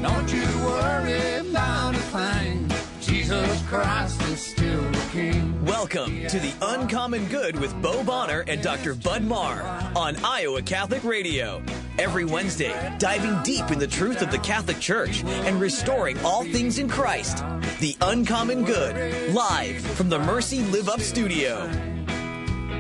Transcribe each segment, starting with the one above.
Don't you worry about a thing. Jesus Christ is still the King. Welcome to The Uncommon Good with Bo Bonner and Dr. Bud Marr on Iowa Catholic Radio. Every Wednesday, diving deep in the truth of the Catholic Church and restoring all things in Christ. The Uncommon Good, live from the Mercy Live Up Studio.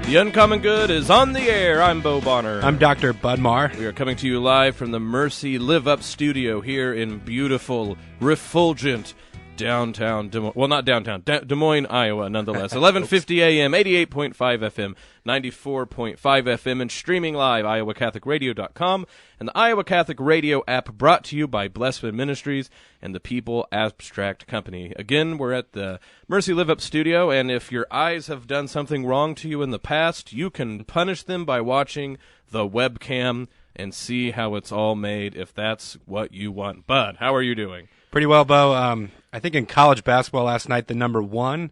The Uncommon Good is on the air. I'm Bo Bonner. I'm Dr. Bud Marr. We are coming to you live from the Mercy Live Up Studio here in beautiful, refulgent downtown, not downtown, Des Moines, Iowa, nonetheless. 11:50 a.m., 88.5 FM, 94.5 FM, and streaming live, iowacatholicradio.com, and the Iowa Catholic Radio app, brought to you by Blessman Ministries and the People Abstract Company. Again, we're at the Mercy Live Up Studio, and if your eyes have done something wrong to you in the past, you can punish them by watching the webcam and see how it's all made, if that's what you want. Bud, how are you doing? Pretty well, Bo. I think in college basketball last night, the number 1,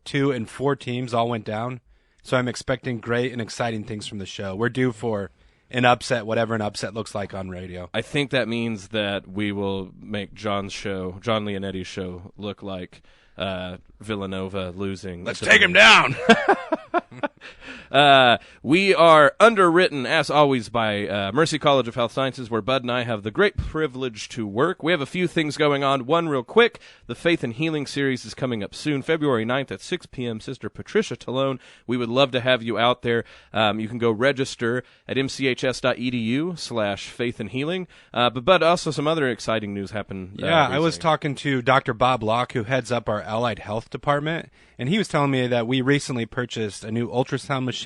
2, and 4 teams all went down. So I'm expecting great and exciting things from the show. We're due for an upset, whatever an upset looks like on radio. I think that means that we will make John Leonetti's show, look like Villanova losing. Let's take him down. We are underwritten, as always, by Mercy College of Health Sciences, where Bud and I have the great privilege to work. We have a few things going on. One real quick, the Faith and Healing series is coming up soon, February 9th at 6 p.m. Sister Patricia Talone. We would love to have you out there. You can go register at mchs.edu/faith and healing. But Bud, also some other exciting news happened. Yeah, recently. I was talking to Dr. Bob Locke, who heads up our Allied Health Department, and he was telling me that we recently purchased a new ultrasound machine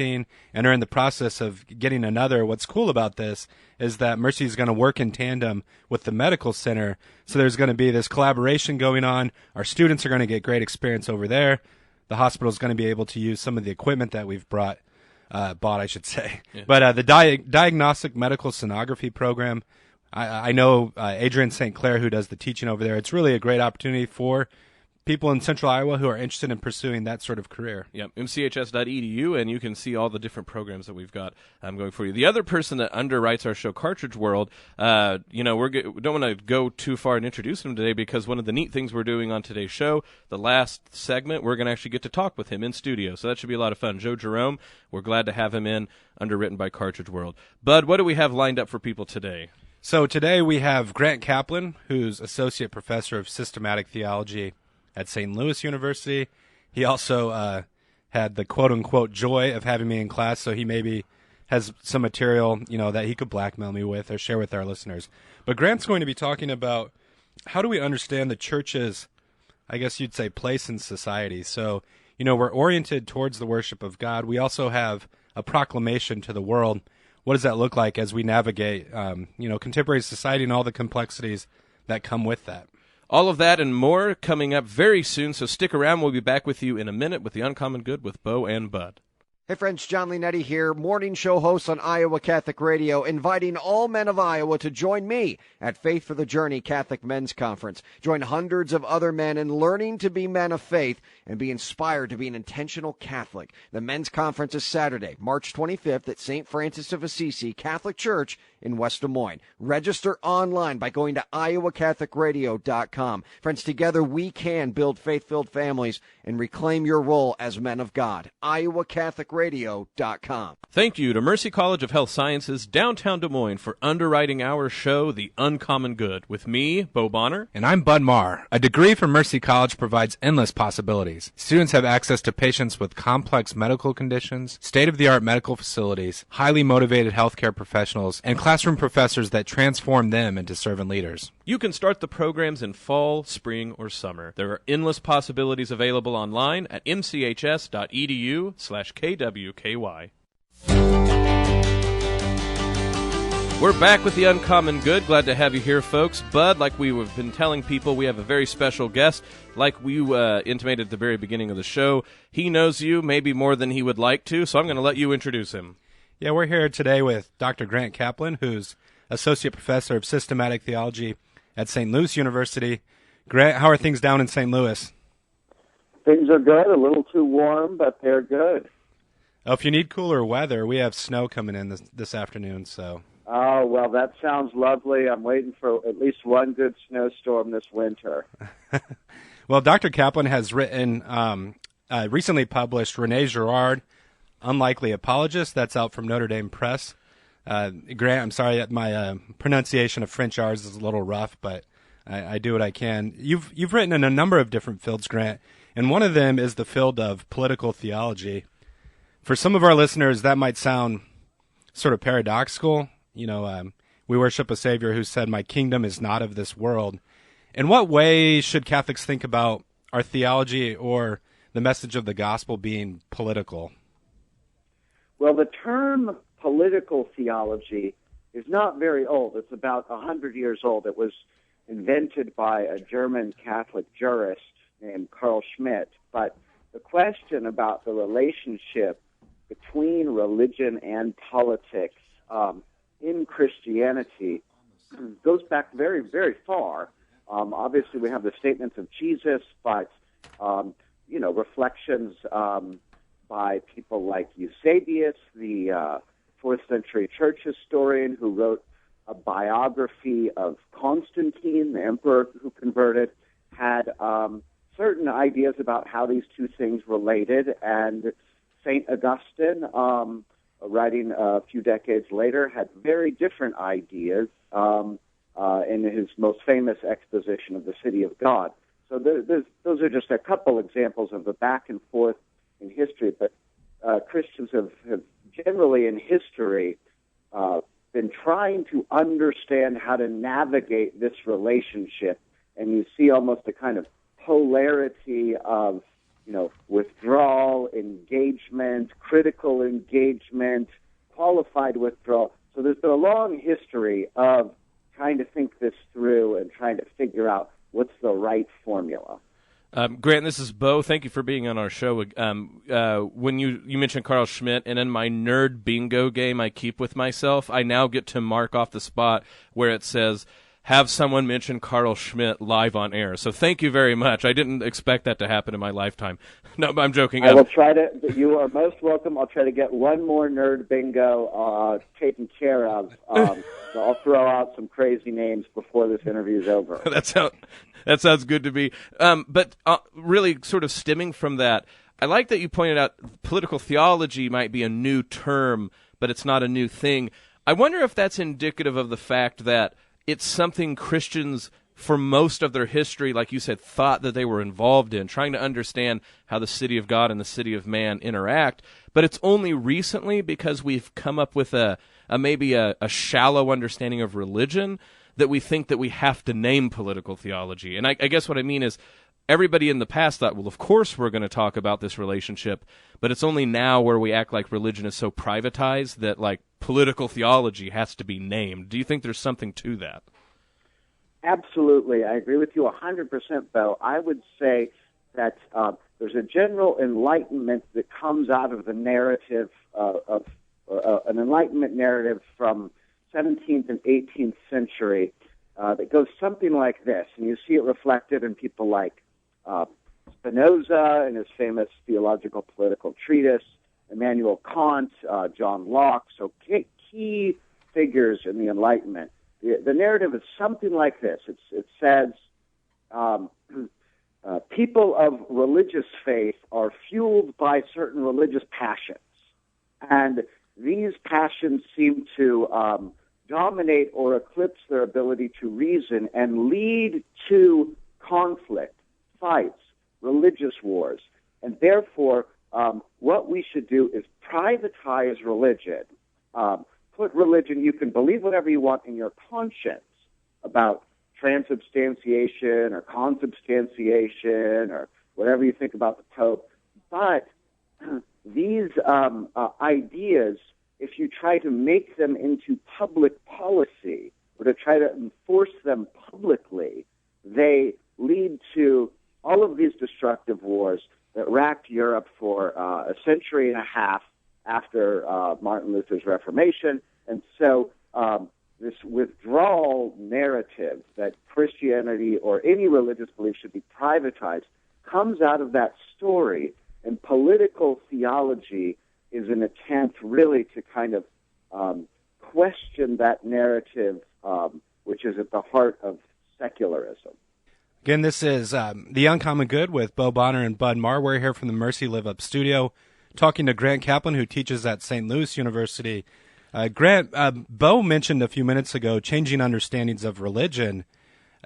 and are in the process of getting another. What's cool about this is that Mercy is going to work in tandem with the medical center, so there's going to be this collaboration going on. Our students are going to get great experience over there. The hospital is going to be able to use some of the equipment that we've bought, I should say. Yeah. But the diagnostic medical sonography program, I know Adrian St. Clair, who does the teaching over there. It's really a great opportunity for people in central Iowa who are interested in pursuing that sort of career. Yep, mchs.edu, and you can see all the different programs that we've got going for you. The other person that underwrites our show, Cartridge World, we don't want to go too far and introduce him today, because one of the neat things we're doing on today's show, the last segment, we're going to actually get to talk with him in studio, so that should be a lot of fun. Joe Jerome, we're glad to have him in, underwritten by Cartridge World. Bud, what do we have lined up for people today? So today we have Grant Kaplan, who's Associate Professor of Systematic Theology at St. Louis University. He also had the quote-unquote joy of having me in class, so he maybe has some material, that he could blackmail me with or share with our listeners. But Grant's going to be talking about how do we understand the church's, I guess you'd say, place in society. So, we're oriented towards the worship of God. We also have a proclamation to the world. What does that look like as we navigate, contemporary society and all the complexities that come with that? All of that and more coming up very soon, so stick around. We'll be back with you in a minute with The Uncommon Good with Bo and Bud. Hey friends, John Leonetti here, morning show host on Iowa Catholic Radio, inviting all men of Iowa to join me at Faith for the Journey Catholic Men's Conference. Join hundreds of other men in learning to be men of faith and be inspired to be an intentional Catholic. The men's conference is Saturday, March 25th at St. Francis of Assisi Catholic Church in West Des Moines. Register online by going to iowacatholicradio.com. Friends, together we can build faith-filled families and reclaim your role as men of God. iowacatholicradio.com. Thank you to Mercy College of Health Sciences, downtown Des Moines, for underwriting our show, The Uncommon Good, with me, Bo Bonner. And I'm Bud Marr. A degree from Mercy College provides endless possibilities. Students have access to patients with complex medical conditions, state-of-the-art medical facilities, highly motivated healthcare professionals, and classroom professors that transform them into servant leaders. You can start the programs in fall, spring, or summer. There are endless possibilities available online at mchs.edu/kwky. We're back with The Uncommon Good. Glad to have you here, folks. Bud, like we've been telling people, we have a very special guest. Like we intimated at the very beginning of the show, he knows you maybe more than he would like to, so I'm going to let you introduce him. Yeah, we're here today with Dr. Grant Kaplan, who's Associate Professor of Systematic Theology at St. Louis University. Grant, how are things down in St. Louis? Things are good, a little too warm, but they're good. Oh, if you need cooler weather, we have snow coming in this afternoon, so... Oh, well, that sounds lovely. I'm waiting for at least one good snowstorm this winter. Well, Dr. Kaplan has written, recently published René Girard, Unlikely Apologist. That's out from Notre Dame Press. Grant, I'm sorry that my pronunciation of French R's is a little rough, but I do what I can. You've written in a number of different fields, Grant, and one of them is the field of political theology. For some of our listeners, that might sound sort of paradoxical. You know, we worship a Savior who said, "My kingdom is not of this world." In what way should Catholics think about our theology or the message of the gospel being political? Well, the term political theology is not very old. It's about 100 years old. It was invented by a German Catholic jurist named Carl Schmitt. But the question about the relationship between religion and politics in Christianity goes back very, very far. Obviously, we have the statements of Jesus, but, reflections by people like Eusebius, the 4th century church historian who wrote a biography of Constantine, the emperor who converted, had certain ideas about how these two things related. And St. Augustine, writing a few decades later, had very different ideas in his most famous exposition of the City of God. So those are just a couple examples of the back and forth in history. But Christians have generally in history been trying to understand how to navigate this relationship. And you see almost a kind of polarity of, withdrawal, engagement, critical engagement, qualified withdrawal. So there's been a long history of trying to think this through and trying to figure out what's the right formula. Grant, this is Bo. Thank you for being on our show. When you mentioned Carl Schmitt, and in my nerd bingo game I keep with myself, I now get to mark off the spot where it says, have someone mention Carl Schmitt live on air. So thank you very much. I didn't expect that to happen in my lifetime. No, I'm joking. I will try to. You are most welcome. I'll try to get one more nerd bingo taken care of. So I'll throw out some crazy names before this interview is over. That sounds good to me. But really sort of stemming from that, I like that you pointed out political theology might be a new term, but it's not a new thing. I wonder if that's indicative of the fact that it's something Christians, for most of their history, like you said, thought that they were involved in, trying to understand how the city of God and the city of man interact. But it's only recently, because we've come up with maybe a shallow understanding of religion, that we think that we have to name political theology. And I guess what I mean is, everybody in the past thought, well, of course we're going to talk about this relationship, but it's only now where we act like religion is so privatized that, like, political theology has to be named. Do you think there's something to that? Absolutely. I agree with you 100%, Bo. I would say that there's a general enlightenment that comes out of the narrative of an Enlightenment narrative from 17th and 18th century that goes something like this. And you see it reflected in people like Spinoza in his famous theological political treatise, Immanuel Kant, John Locke, so key figures in the Enlightenment. The narrative is something like this. It says, people of religious faith are fueled by certain religious passions, and these passions seem to dominate or eclipse their ability to reason and lead to conflict, fights, religious wars. And therefore, what we should do is privatize religion. Put religion, you can believe whatever you want in your conscience about transubstantiation or consubstantiation or whatever you think about the Pope. But these ideas, if you try to make them into public policy or to try to enforce them publicly, they lead to all of these destructive wars that racked Europe for a century and a half after Martin Luther's Reformation. And so this withdrawal narrative that Christianity or any religious belief should be privatized comes out of that story. And political theology is an attempt really to kind of question that narrative, which is at the heart of secularism. Again, this is The Uncommon Good with Bo Bonner and Bud Marr. We're here from the Mercy Live Up studio talking to Grant Kaplan, who teaches at St. Louis University. Grant, Bo mentioned a few minutes ago changing understandings of religion.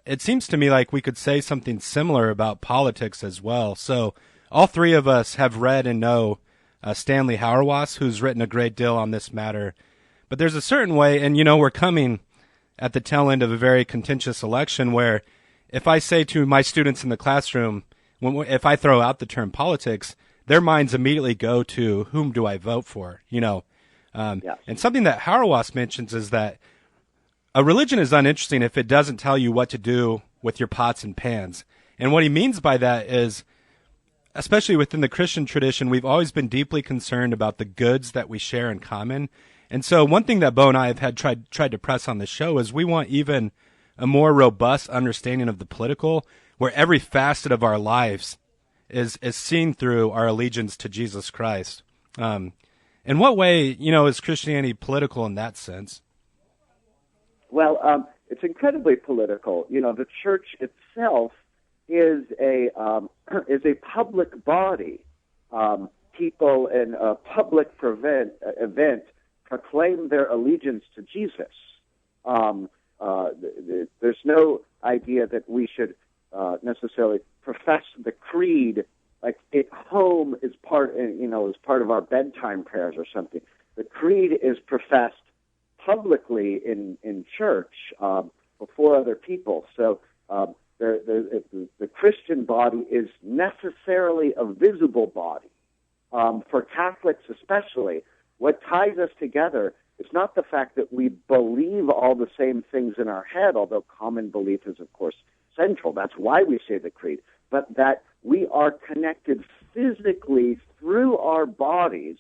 It seems to me like we could say something similar about politics as well. So all three of us have read and know Stanley Hauerwas, who's written a great deal on this matter. But there's a certain way, and we're coming at the tail end of a very contentious election where if I say to my students in the classroom, if I throw out the term politics, their minds immediately go to whom do I vote for, Yes. And something that Hauerwas mentions is that a religion is uninteresting if it doesn't tell you what to do with your pots and pans. And what he means by that is, especially within the Christian tradition, we've always been deeply concerned about the goods that we share in common. And so one thing that Bo and I have had tried to press on the show is we want even a more robust understanding of the political, where every facet of our lives is seen through our allegiance to Jesus Christ. In what way, is Christianity political in that sense? Well, it's incredibly political. The church itself is a public body. People in a public event proclaim their allegiance to Jesus. There's no idea that we should necessarily profess the creed like at home is part of our bedtime prayers or something. The creed is professed publicly in church before other people. So the Christian body is necessarily a visible body. For Catholics especially, what ties us together is not the fact that we believe all the same things in our head, although common belief is, of course, central. That's why we say the creed. But that we are connected physically through our bodies,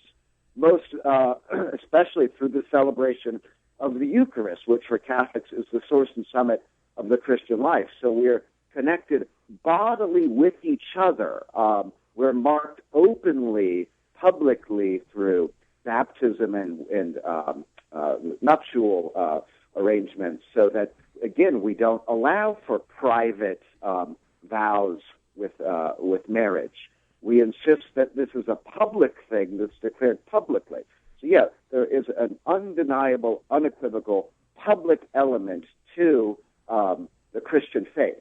especially through the celebration of the Eucharist, which for Catholics is the source and summit of the Christian life. So we're connected bodily with each other. We're marked openly, publicly through baptism and nuptial arrangements, so that, again, we don't allow for private vows with marriage. We insist that this is a public thing that's declared publicly. So, yeah, there is an undeniable, unequivocal public element to the Christian faith.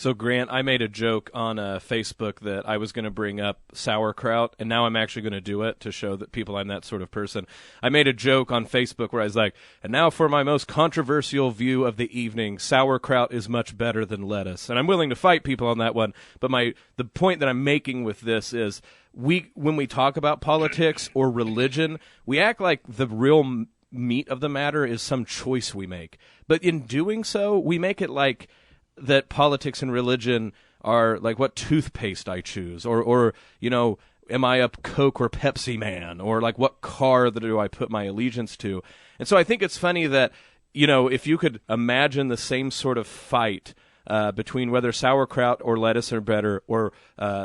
So, Grant, I made a joke on Facebook that I was going to bring up sauerkraut, and now I'm actually going to do it to show that people I'm that sort of person. I made a joke on Facebook where I was like, and now for my most controversial view of the evening, sauerkraut is much better than lettuce. And I'm willing to fight people on that one, but the point that I'm making with this is when we talk about politics or religion, we act like the real meat of the matter is some choice we make. But in doing so, we make it like that politics and religion are like what toothpaste I choose, or am I a Coke or Pepsi man, or like what car do I put my allegiance to? And so I think it's funny that, if you could imagine the same sort of fight between whether sauerkraut or lettuce are better, or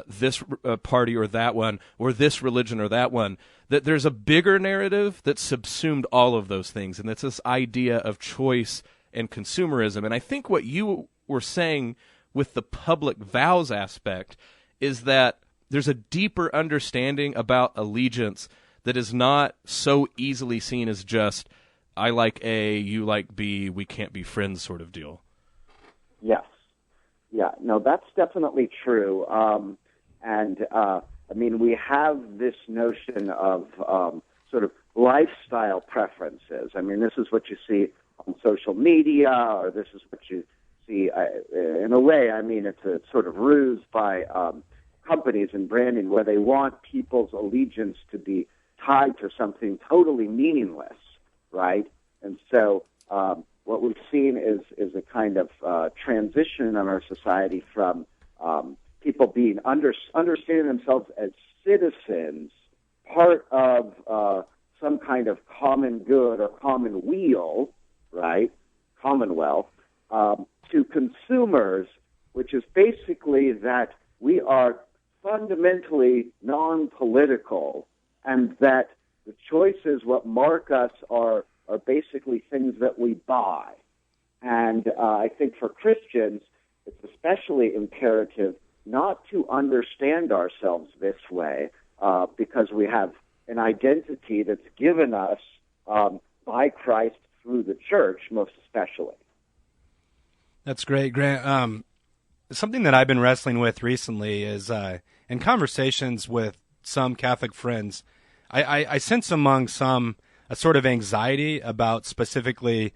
this party or that one, or this religion or that one, that there's a bigger narrative that subsumed all of those things, and that's this idea of choice and consumerism. And I think what you were saying with the public vows aspect is that there's a deeper understanding about allegiance that is not so easily seen as just, I like A, you like B, we can't be friends sort of deal. Yes. Yeah, no, that's definitely true. We have this notion of sort of lifestyle preferences. This is what you see on social media, or this is what you see, in a way, it's a sort of ruse by companies and branding where they want people's allegiance to be tied to something totally meaningless, right? And so what we've seen is a kind of transition in our society from people being understanding themselves as citizens, part of some kind of common good or common weal, right? Commonwealth, to consumers, which is basically that we are fundamentally non-political, and that the choices what mark us are are basically things that we buy. And I think for Christians, it's especially imperative not to understand ourselves this way because we have an identity that's given us by Christ through the church, most especially. That's great, Grant. Something that I've been wrestling with recently is in conversations with some Catholic friends, I sense among some a sort of anxiety about specifically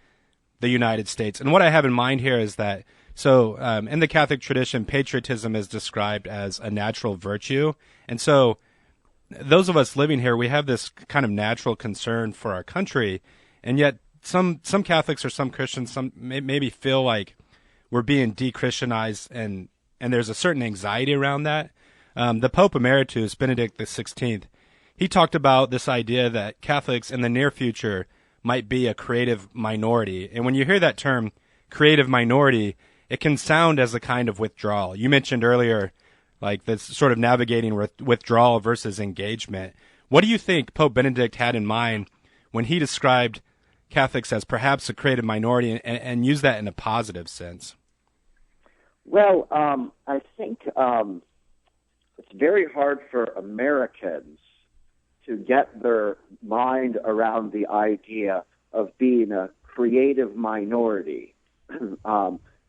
the United States. And what I have in mind here is that, in the Catholic tradition, patriotism is described as a natural virtue. And so those of us living here, we have this kind of natural concern for our country. And yet some Catholics or some Christians maybe feel like we're being de-Christianized, and there's a certain anxiety around that. The Pope Emeritus, Benedict XVI, he talked about this idea that Catholics in the near future might be a creative minority. And when you hear that term, creative minority, it can sound as a kind of withdrawal. You mentioned earlier, like this sort of navigating withdrawal versus engagement. What do you think Pope Benedict had in mind when he described Catholics as perhaps a creative minority and used that in a positive sense? Well, I think it's very hard for Americans to get their mind around the idea of being a creative minority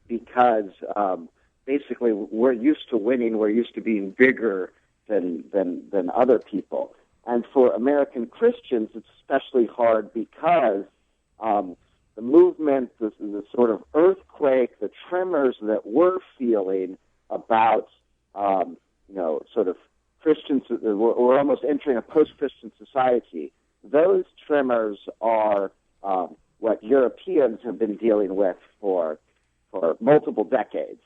because basically we're used to winning, we're used to being bigger than other people. And for American Christians, it's especially hard because the movement, the sort of earthquake, the tremors that we're feeling about, sort of Christians, we're almost entering a post-Christian society. Those tremors are what Europeans have been dealing with for multiple decades.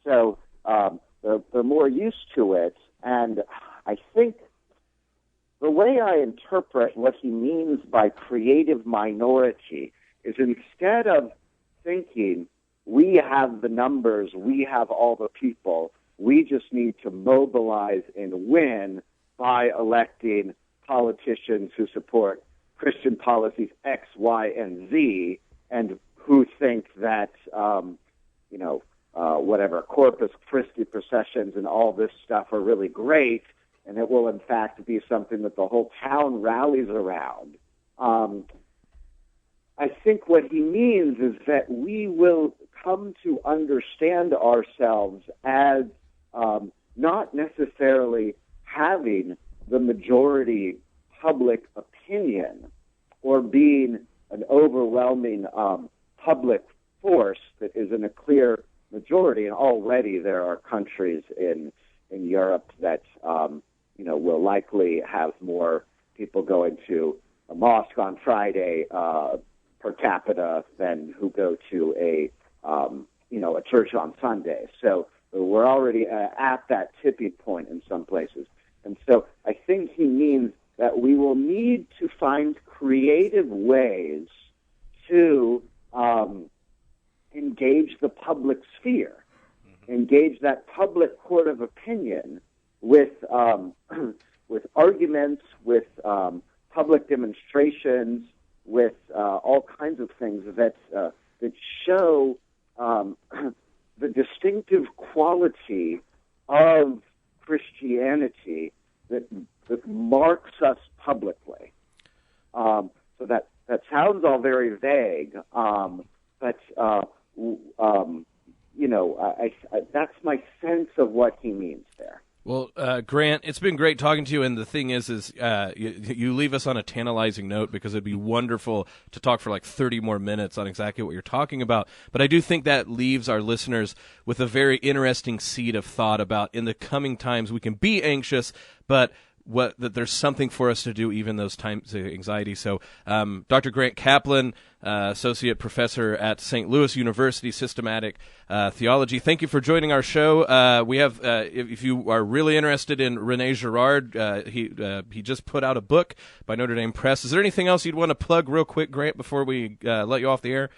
So they're more used to it, and I think the way I interpret what he means by creative minority is instead of thinking we have the numbers, we have all the people, we just need to mobilize and win by electing politicians who support Christian policies X, Y, and Z, and who think that, whatever, Corpus Christi processions and all this stuff are really great, and it will, in fact, be something that the whole town rallies around. I think what he means is that we will come to understand ourselves as not necessarily having the majority public opinion or being an overwhelming public force that is in a clear majority. And already there are countries in Europe that will likely have more people going to a mosque on Friday per capita than who go to a church on Sunday. So we're already at that tipping point in some places. And so I think he means that we will need to find creative ways to engage the public sphere, engage that public court of opinion with arguments, with public demonstrations, with all kinds of things that show the distinctive quality of Christianity that marks us publicly. So that sounds all very vague, but that's my sense of what he means there. Well, Grant, it's been great talking to you, and the thing is you leave us on a tantalizing note because it'd be wonderful to talk for like 30 more minutes on exactly what you're talking about. But I do think that leaves our listeners with a very interesting seed of thought about in the coming times we can be anxious, but that there's something for us to do even those times of anxiety. So Dr. Grant Kaplan, Associate Professor at St. Louis University, Systematic Theology, thank you for joining our show. We have, if you are really interested in René Girard, he just put out a book by Notre Dame Press. Is there anything else you'd want to plug real quick, Grant, before we let you off the air?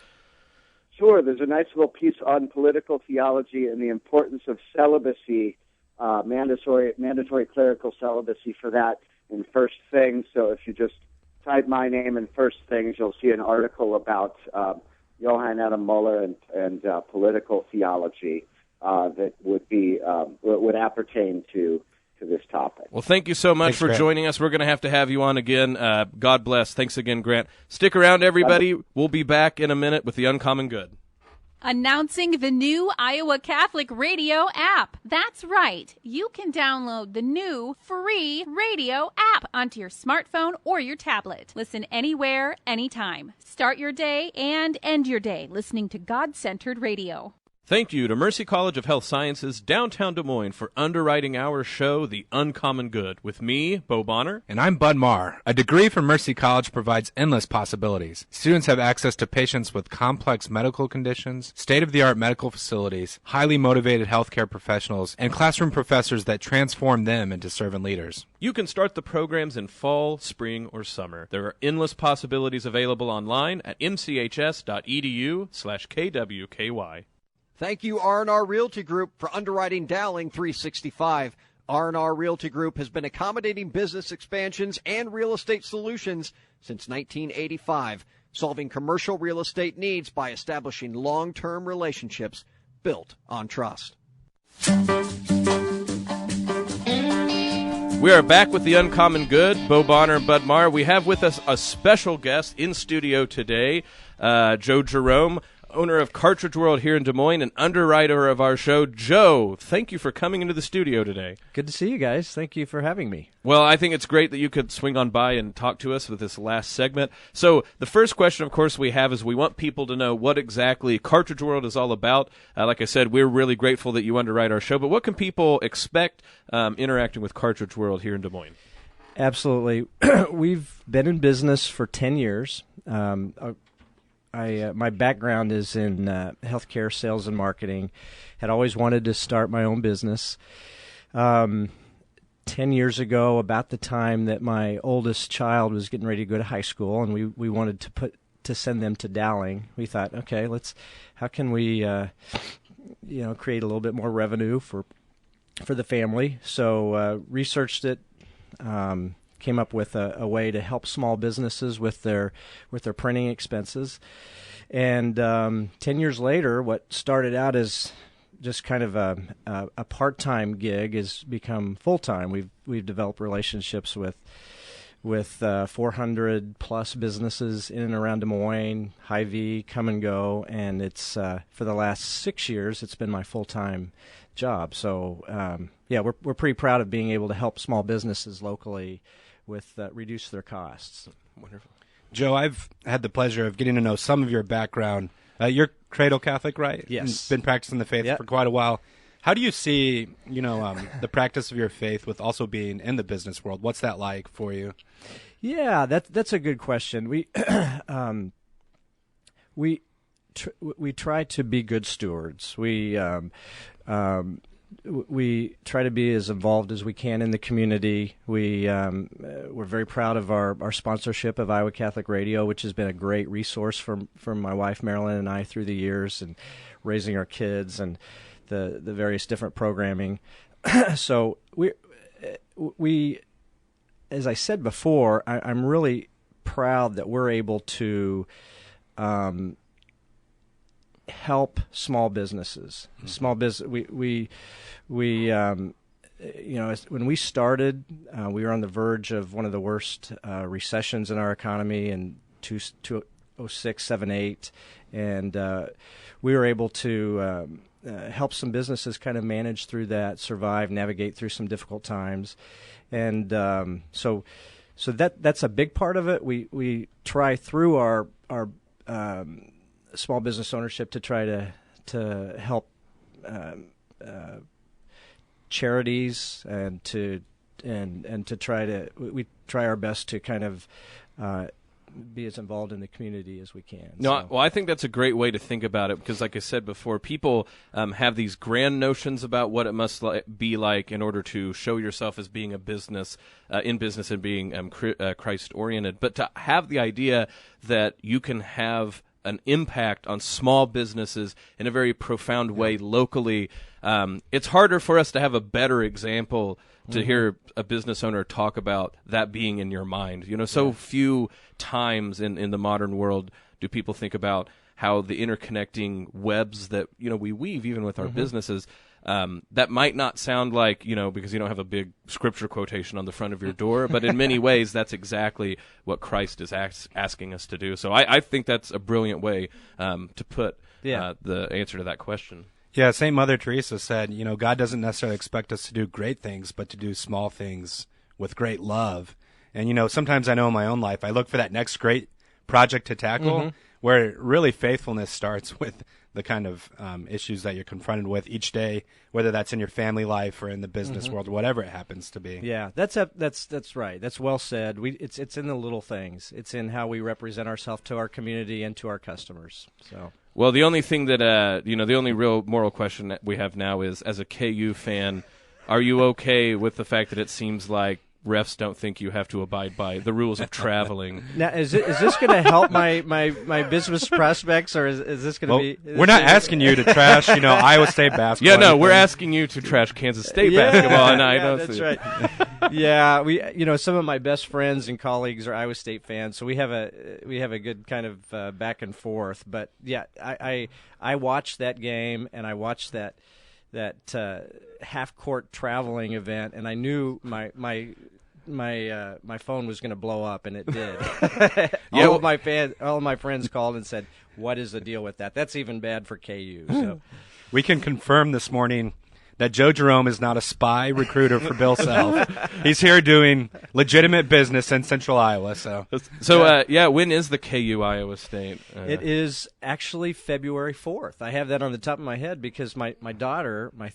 Sure. There's a nice little piece on political theology and the importance of celibacy, mandatory clerical celibacy for that in First Thing. So if you just type my name in First Things, you'll see an article about Johann Adam Muller and political theology that would appertain to this topic. Well, thank you so much Thanks, for Grant. joining us. We're going to have you on again. God bless. Thanks again, Grant. Stick around, everybody. We'll be back in a minute with the Uncommon Good. Announcing the new Iowa Catholic Radio app. That's right. You can download the new free radio app onto your smartphone or your tablet. Listen anywhere, anytime. Start your day and end your day listening to God-centered radio. Thank you to Mercy College of Health Sciences, downtown Des Moines, for underwriting our show, The Uncommon Good, with me, Bo Bonner. And I'm Bud Marr. A degree from Mercy College provides endless possibilities. Students have access to patients with complex medical conditions, state-of-the-art medical facilities, highly motivated healthcare professionals, and classroom professors that transform them into servant leaders. You can start the programs in fall, spring, or summer. There are endless possibilities available online at mchs.edu/kwky. Thank you, R&R Realty Group, for underwriting Dowling 365. R&R Realty Group has been accommodating business expansions and real estate solutions since 1985, solving commercial real estate needs by establishing long-term relationships built on trust. We are back with the Uncommon Good, Bo Bonner and Bud Marr. We have with us a special guest in studio today, Joe Jerome, owner of Cartridge World here in Des Moines, and underwriter of our show. Joe, thank you for coming into the studio today. Good to see you guys. Thank you for having me. Well, I think it's great that you could swing on by and talk to us with this last segment. So the first question, of course, we have is we want people to know what exactly Cartridge World is all about. Like I said, we're really grateful that you underwrite our show, but what can people expect interacting with Cartridge World here in Des Moines? Absolutely. We've been in business for 10 years. My background is in healthcare sales and marketing. Had always wanted to start my own business. 10 years ago, about the time that my oldest child was getting ready to go to high school, and we wanted to send them to Dowling, we thought, okay, how can we create a little bit more revenue for the family? So researched it. Came up with a way to help small businesses with their printing expenses. And 10 years later, what started out as just kind of a part-time gig has become full-time. We've developed relationships with 400 plus businesses in and around Des Moines, Hy-Vee, Come and Go, and it's for the last 6 years it's been my full-time job. So we're pretty proud of being able to help small businesses locally with reduce their costs. Wonderful. Joe, I've had the pleasure of getting to know some of your background. You're cradle Catholic, right? Yes. Been practicing the faith for quite a while. How do you see, the practice of your faith with also being in the business world? What's that like for you? Yeah, that's a good question. We try to be good stewards. We try to be as involved as we can in the community. We're very proud of our sponsorship of Iowa Catholic Radio, which has been a great resource for my wife Marilyn and I through the years and raising our kids and the various different programming. So we, as I said before, I'm really proud that we're able to help small businesses. Mm-hmm. Small business. We when we started, we were on the verge of one of the worst recessions in our economy in 2006, 7, 8, and we were able to help some businesses kind of manage through that, survive, navigate through some difficult times, and so that's a big part of it. We try through our small business ownership to try to help charities and to try our best to kind of be as involved in the community as we can. No, well, I think that's a great way to think about it because, like I said before, people have these grand notions about what it must be like in order to show yourself as being a business, in business and being Christ-oriented. But to have the idea that you can have an impact on small businesses in a very profound way locally. It's harder for us to have a better example to hear a business owner talk about that being in your mind. So few times in the modern world do people think about how the interconnecting webs that we weave even with our businesses, that might not sound like, because you don't have a big scripture quotation on the front of your door, but in many ways that's exactly what Christ is asking us to do. So I think that's a brilliant way to put the answer to that question. Yeah, St. Mother Teresa said, God doesn't necessarily expect us to do great things, but to do small things with great love. And, sometimes I know in my own life, I look for that next great project to tackle, where really faithfulness starts with the kind of issues that you're confronted with each day, whether that's in your family life or in the business world, whatever it happens to be. Yeah, that's right. That's well said. It's in the little things. It's in how we represent ourselves to our community and to our customers. So. Well, the only thing that, the only real moral question that we have now is, as a KU fan, are you okay with the fact that it seems like refs don't think you have to abide by the rules of traveling? Now, is this going to help my business prospects, or is this going to be? We're not asking you to trash, Iowa State basketball. Yeah, no, we're asking you to trash Kansas State basketball, and I don't that's see. Right. Yeah, we, some of my best friends and colleagues are Iowa State fans, so we have a good kind of back and forth. But yeah, I watched that game, and I watched that half-court traveling event, and I knew my phone was going to blow up, and it did. All of my friends called and said, "What is the deal with that?" That's even bad for KU. So we can confirm this morning that Joe Jerome is not a spy recruiter for Bill Self. He's here doing legitimate business in Central Iowa. So when is the KU Iowa State? It is actually February 4th. I have that on the top of my head because my daughter, my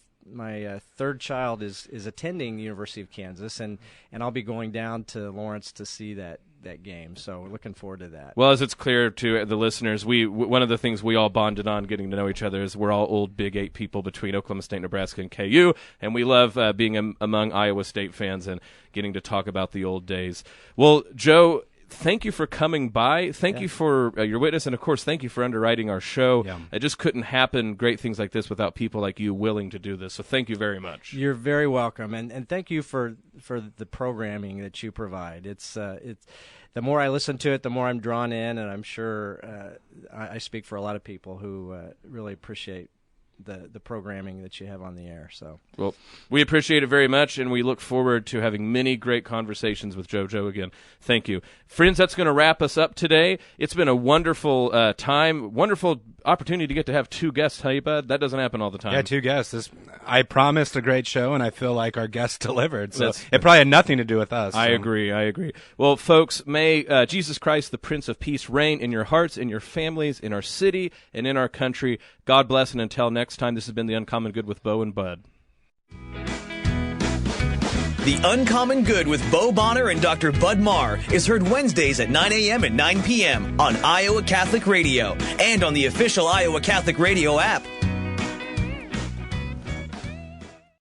third child is attending the University of Kansas, and I'll be going down to Lawrence to see that game. So we're looking forward to that. Well, as it's clear to the listeners, one of the things we all bonded on getting to know each other is we're all old Big 8 people between Oklahoma State, Nebraska, and KU, and we love being among Iowa State fans and getting to talk about the old days. Well, Joe, thank you for coming by. Thank you for your witness, and of course, thank you for underwriting our show. Yeah. It just couldn't happen, great things like this, without people like you willing to do this. So thank you very much. You're very welcome, and thank you for the programming that you provide. It's the more I listen to it, the more I'm drawn in, and I'm sure I speak for a lot of people who really appreciate the programming that you have on the air. So, well, we appreciate it very much, and we look forward to having many great conversations with Joe again. Thank you. Friends, that's going to wrap us up today. It's been a wonderful time, wonderful opportunity to get to have two guests, hey, bud? That doesn't happen all the time. Yeah, two guests. I promised a great show, and I feel like our guests delivered. So it probably had nothing to do with us. I agree. Well, folks, may Jesus Christ, the Prince of Peace, reign in your hearts, in your families, in our city, and in our country. God bless, and until next time, this has been The Uncommon Good with Bo and Bud. The Uncommon Good with Bo Bonner and Dr. Bud Marr is heard Wednesdays at 9 a.m. and 9 p.m. on Iowa Catholic Radio and on the official Iowa Catholic Radio app.